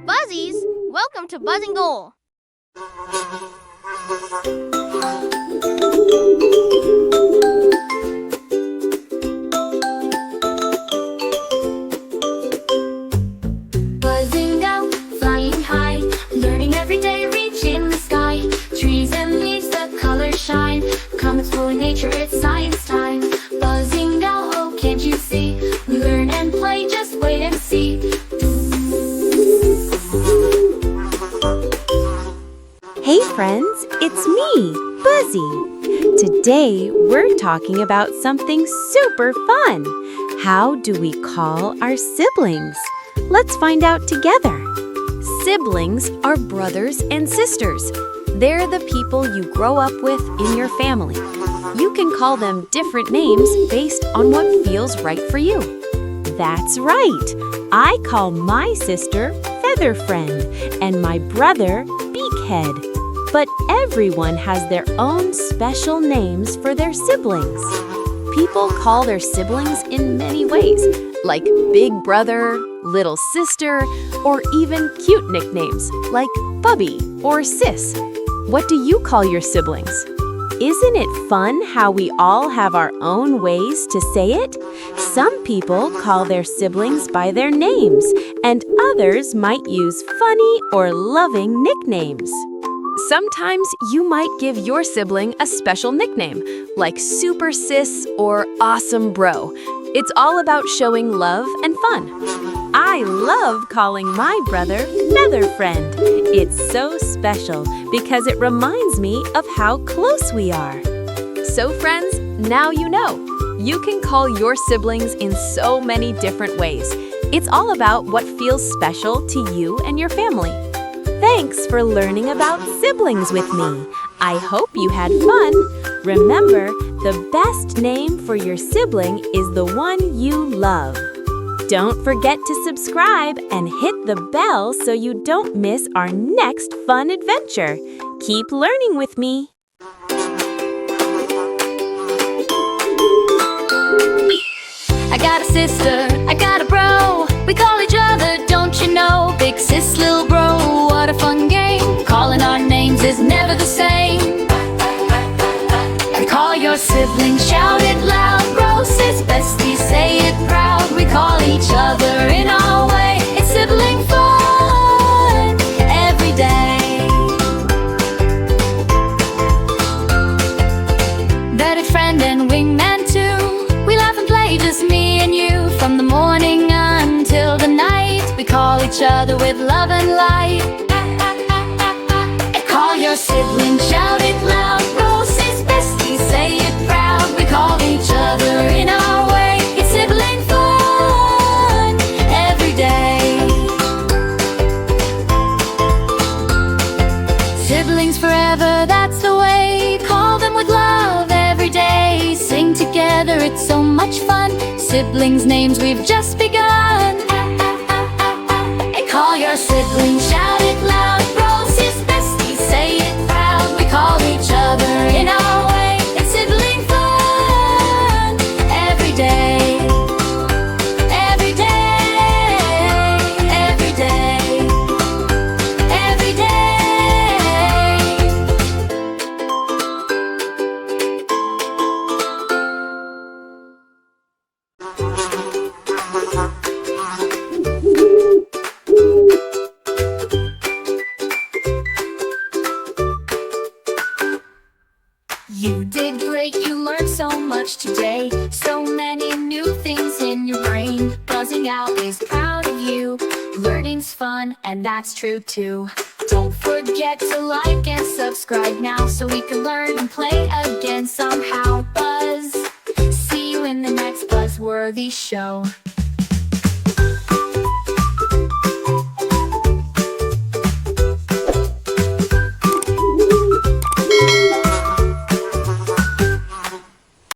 Buzzies, welcome to BuzzingOwl. Buzzing out, flying high, learning every day, reaching the sky. Trees and leaves, the colors shine. Come explore nature, it's science time. Buzzing out, oh, can't you see? We learn and play, just wait and see. Hey friends, it's me, Buzzy. Today we're talking about something super fun. How do we call our siblings? Let's find out together. Siblings are brothers and sisters. They're the people you grow up with in your family. You can call them different names based on what feels right for you. That's right. I call my sister Feather Friend and my brother Beakhead. But everyone has their own special names for their siblings. People call their siblings in many ways, like Big Brother, Little Sister, or even cute nicknames like Bubby or Sis. What do you call your siblings? Isn't it fun how we all have our own ways to say it? Some people call their siblings by their names, and others might use funny or loving nicknames. Sometimes you might give your sibling a special nickname, like Super Sis or Awesome Bro. It's all about showing love and fun. I love calling my brother Feather Friend. It's so special because it reminds me of how close we are. So friends, now you know. You can call your siblings in so many different ways. It's all about what feels special to you and your family. Thanks for learning about siblings with me. I hope you had fun. Remember, the best name for your sibling is the one you love. Don't forget to subscribe and hit the bell so you don't miss our next fun adventure. Keep learning with me. I got a sister, I got a bro. We call each other, don't you know? Big sis, little bro, what a fun game. Calling our names is never the same. We call your siblings, shout it loud. Bro, sis, bestie, say it proud. We call each other in our way. It's sibling fun every day. Betty Friend and Wingman too. We laugh and play, just me and you. From the morning until the night, we call each other with love and light. Call your sibling, shout it loud. Bro, sis, bestie, say it proud. We call each other in our way. It's sibling fun every day. Siblings forever, that's the way. Call them with love every day. Sing together, it's so much fun. Siblings' names we've just begun. Call your siblings, shout it loud. Bro, sis, bestie, say it proud. We call each other in our way. It's sibling fun every day. Every day. Every day. Every day. You did great, you learned so much today. So many new things in your brain. Buzzing Out is proud of you. Learning's fun, and that's true too. Don't forget to like and subscribe now so we can learn and play again somehow. Buzz, see you in the next Buzzworthy show.